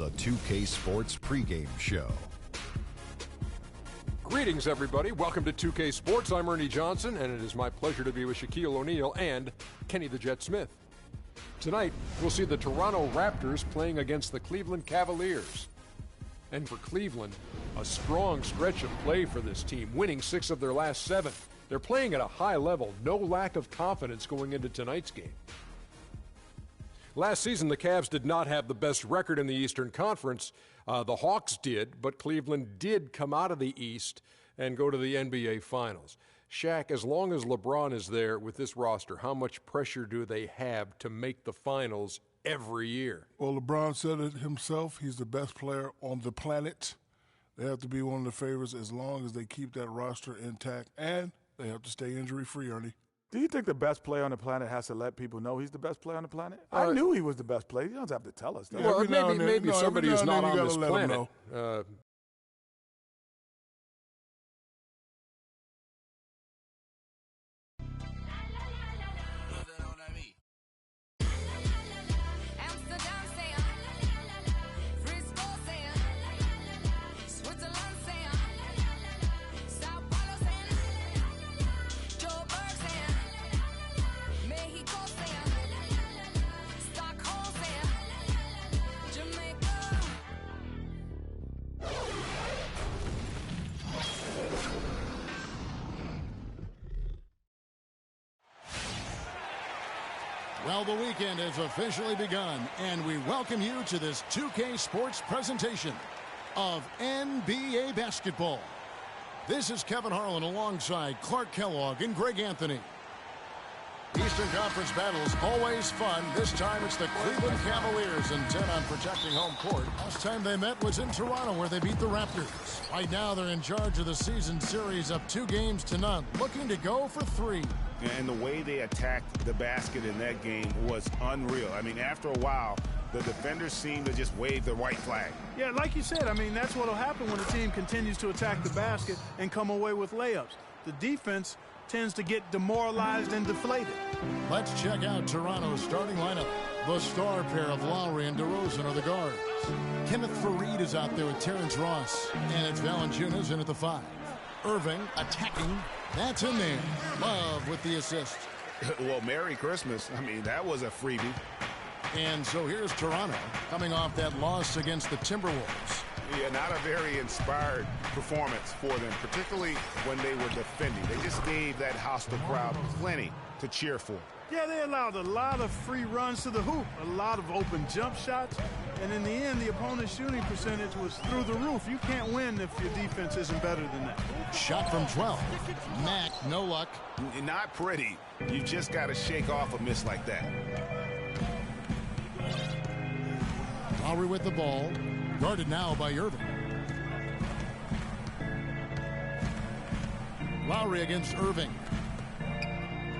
the 2K Sports pregame show. Greetings, everybody. Welcome to 2K Sports. I'm Ernie Johnson, and it is my pleasure to be with Shaquille O'Neal and Kenny the Jet Smith. Tonight, we'll see the Toronto Raptors playing against the Cleveland Cavaliers. And for Cleveland, a strong stretch of play for this team, winning 6 of their last 7. They're playing at a high level, no lack of confidence going into tonight's game. Last season, the Cavs did not have the best record in the Eastern Conference. The Hawks did, but Cleveland did come out of the East and go to the NBA Finals. Shaq, as long as LeBron is there with this roster, how much pressure do they have to make the Finals every year? Well, LeBron said it himself. He's the best player on the planet. They have to be one of the favorites as long as they keep that roster intact, and they have to stay injury-free, Ernie. Do you think the best player on the planet has to let people know he's the best player on the planet? I knew he was the best player. You don't have to tell us that. Well, maybe somebody who's not on this planet. Well, the weekend has officially begun, and we welcome you to this 2K Sports presentation of NBA basketball. This is Kevin Harlan alongside Clark Kellogg and Greg Anthony. Eastern Conference battles always fun. This time it's the Cleveland Cavaliers intent on protecting home court. Last time they met was in Toronto, where they beat the Raptors. Right now they're in charge of the season series up 2-0, looking to go for 3. And the way they attacked the basket in that game was unreal. I mean, after a while, the defenders seemed to just wave the white flag. Yeah, like you said, I mean, that's what will happen when a team continues to attack the basket and come away with layups. The defense tends to get demoralized and deflated. Let's check out Toronto's starting lineup. The star pair of Lowry and DeRozan are the guards. Kenneth Faried is out there with Terrence Ross. And it's Valanciunas in at the 5. Irving attacking. That's in there. Love with the assist. Well, Merry Christmas. I mean, that was a freebie. And so here's Toronto coming off that loss against the Timberwolves. Yeah, not a very inspired performance for them, particularly when they were defending. They just gave that hostile crowd plenty to cheer for. Yeah, they allowed a lot of free runs to the hoop, a lot of open jump shots, and in the end, the opponent's shooting percentage was through the roof. You can't win if your defense isn't better than that. Shot from 12. Mack, no luck. Not pretty. You just got to shake off a miss like that. Lowry with the ball. Guarded now by Irving. Lowry against Irving.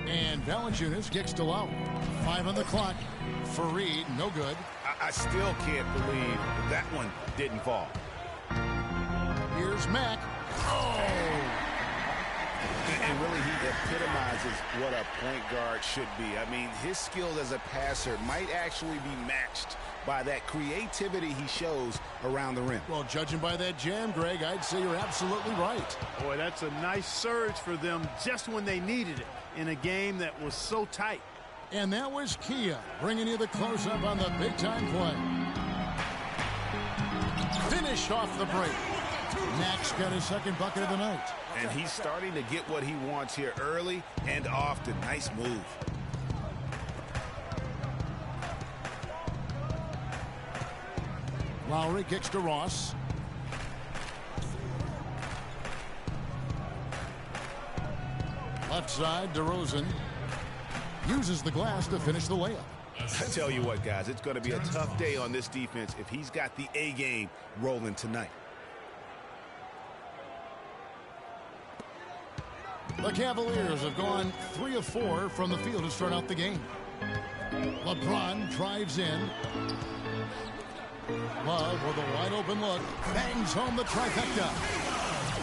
And Valanciunas kicks to Lowry. 5 on the clock. Faried, no good. I still can't believe that one didn't fall. Here's Mack. Oh! And really, he epitomizes what a point guard should be. I mean, his skills as a passer might actually be matched by that creativity he shows around the rim. Well, judging by that jam, Greg, I'd say you're absolutely right. Boy, that's a nice surge for them just when they needed it in a game that was so tight. And that was Kia bringing you the close-up on the big-time play. Finish off the break. Mack's got his second bucket of the night. And he's starting to get what he wants here early and often. Nice move. Lowry kicks to Ross. Left side, DeRozan uses the glass to finish the layup. I tell you what, guys, it's going to be a tough day on this defense if he's got the A game rolling tonight. The Cavaliers have gone 3 of 4 from the field to start out the game. LeBron drives in. Love with a wide open look. Bangs home the trifecta.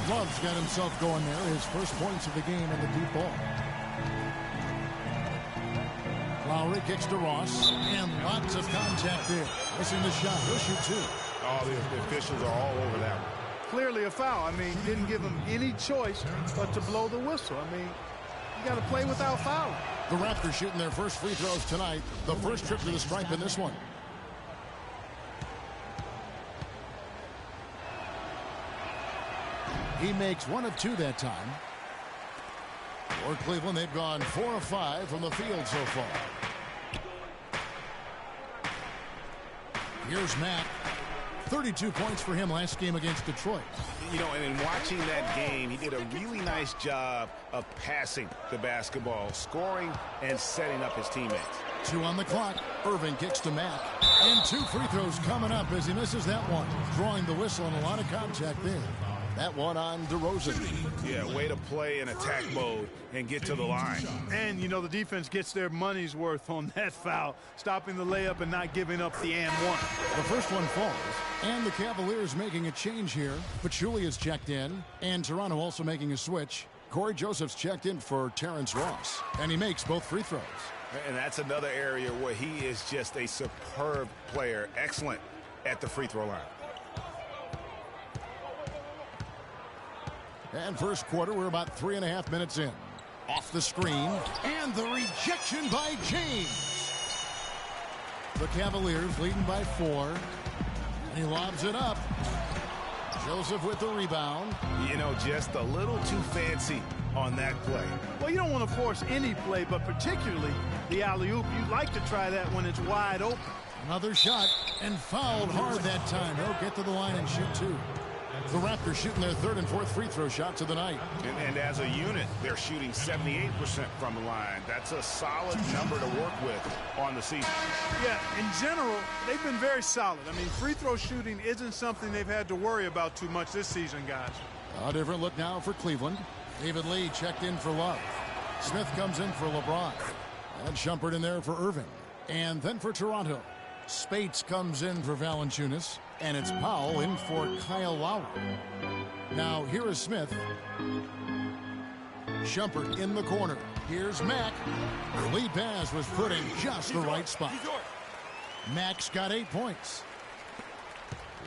Love's got himself going there. His first points of the game on the deep ball. Lowry kicks to Ross. And lots of contact there. Missing the shot. He'll shoot 2. Oh, the officials are all over that one. Clearly a foul. I mean, didn't give him any choice but to blow the whistle. I mean, you got to play without fouling. The Raptors shooting their first free throws tonight. The first trip to the stripe in this one. He makes 1 of 2 that time. For Cleveland, they've gone 4 of 5 from the field so far. Here's Matt. 32 points for him last game against Detroit. You know, and in watching that game, he did a really nice job of passing the basketball, scoring, and setting up his teammates. 2 on the clock. Irving kicks to Mack. And 2 free throws coming up as he misses that one. Drawing the whistle and a lot of contact there. That one on DeRozan. Yeah, way to play in attack mode and get to the line. And, you know, the defense gets their money's worth on that foul, stopping the layup and not giving up the and one. The first one falls, and the Cavaliers making a change here. Pachulia's checked in, and Toronto also making a switch. Corey Joseph's checked in for Terrence Ross, and he makes both free throws. And that's another area where he is just a superb player, excellent at the free throw line. And first quarter, we're about 3.5 minutes in. Off the screen, and the rejection by James. The Cavaliers leading by 4. And he lobs it up. Joseph with the rebound. You know, just a little too fancy on that play. Well, you don't want to force any play, but particularly the alley-oop. You'd like to try that when it's wide open. Another shot, and fouled hard that time. He'll get to the line and shoot 2. The Raptors shooting their 3rd and 4th free throw shots of the night. And as a unit, they're shooting 78% from the line. That's a solid number to work with on the season. Yeah, in general, they've been very solid. I mean, free throw shooting isn't something they've had to worry about too much this season, guys. A different look now for Cleveland. David Lee checked in for Love. Smith comes in for LeBron. And Shumpert in there for Irving. And then for Toronto, Spates comes in for Valanciunas. And it's Powell in for Kyle Lowry. Now, here is Smith. Shumpert in the corner. Here's Mack. The lead pass was put in just the right spot. Mack's got 8 points.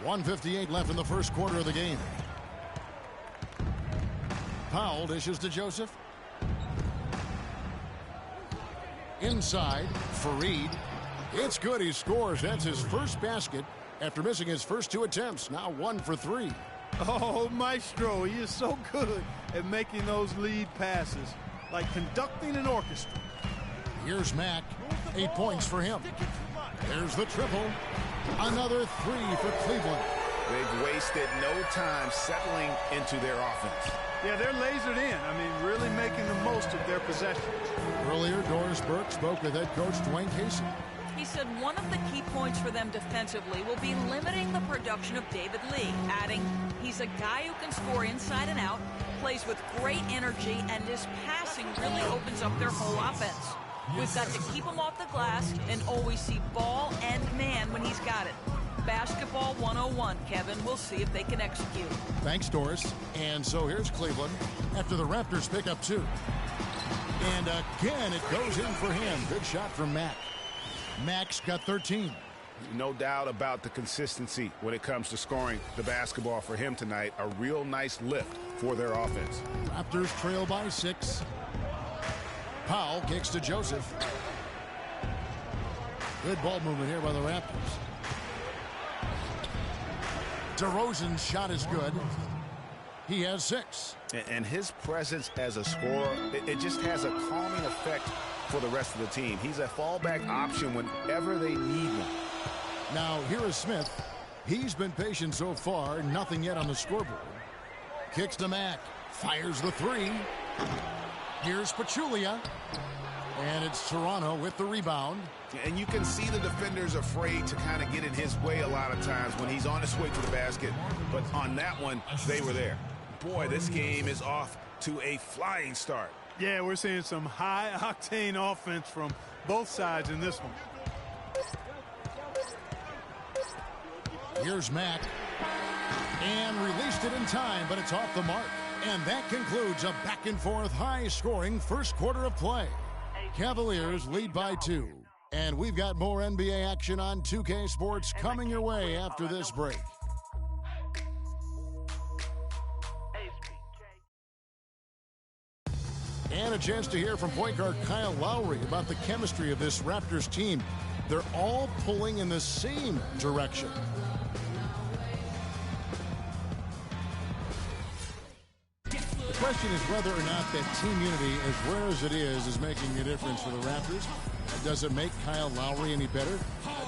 1:58 left in the first quarter of the game. Powell dishes to Joseph. Inside, Fareed. It's good, he scores. That's his first basket after missing his first 2 attempts. Now 1 for 3. Oh, Maestro, he is so good at making those lead passes, like conducting an orchestra. Here's Mack. 8 points for him. There's the triple. Another 3 for Cleveland. They've wasted no time settling into their offense. Yeah, they're lasered in. I mean, really making the most of their possessions. Earlier, Doris Burke spoke with head coach Dwayne Casey. He said one of the key points for them defensively will be limiting the production of David Lee, adding he's a guy who can score inside and out, plays with great energy, and his passing really opens up their whole offense. We've got to keep him off the glass and always see ball and man when he's got it. Basketball 101, Kevin. We'll see if they can execute. Thanks, Doris. And so here's Cleveland after the Raptors pick up 2. And again, it goes in for him. Good shot from Mack. Mack's got 13. No doubt about the consistency when it comes to scoring the basketball for him tonight. A real nice lift for their offense. Raptors trail by 6. Powell kicks to Joseph. Good ball movement here by the Raptors. DeRozan's shot is good. He has 6. And his presence as a scorer, it just has a calming effect for the rest of the team. He's a fallback option whenever they need one. Now, here is Smith. He's been patient so far. Nothing yet on the scoreboard. Kicks to Mack. Fires the 3. Here's Pachulia. And it's Toronto with the rebound. And you can see the defenders afraid to kind of get in his way a lot of times when he's on his way to the basket. But on that one, they were there. Boy, this game is off to a flying start. Yeah, we're seeing some high-octane offense from both sides in this one. Here's Mack. And released it in time, but it's off the mark. And that concludes a back-and-forth, high-scoring first quarter of play. Cavaliers lead by 2. And we've got more NBA action on 2K Sports coming your way after this break. And a chance to hear from point guard Kyle Lowry about the chemistry of this Raptors team. They're all pulling in the same direction. The question is whether or not that team unity, as rare as it is making a difference for the Raptors. Does it make Kyle Lowry any better?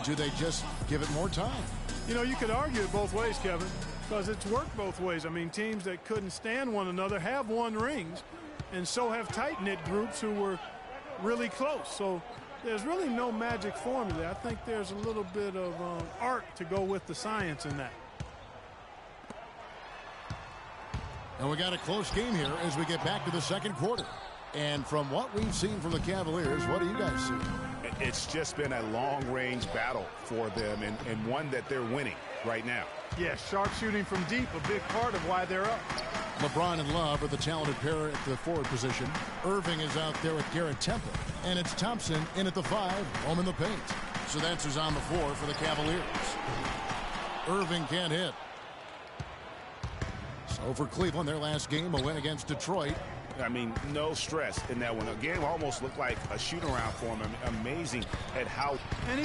Do they just give it more time? You know, you could argue it both ways, Kevin, because it's worked both ways. I mean, teams that couldn't stand one another have won rings, and so have tight-knit groups who were really close. So there's really no magic formula. I think there's a little bit of art to go with the science in that. And we got a close game here as we get back to the second quarter. And from what we've seen from the Cavaliers, what do you guys see? It's just been a long-range battle for them, and one that they're winning right now. Yeah, sharp shooting from deep, a big part of why they're up. LeBron and Love are the talented pair at the forward position. Irving is out there with Garrett Temple. And it's Thompson in at the 5, home in the paint. So that's who's on the floor for the Cavaliers. Irving can't hit. So for Cleveland, their last game, a win against Detroit. I mean, no stress in that one. The game almost looked like a shoot-around for him. Amazing at how... And he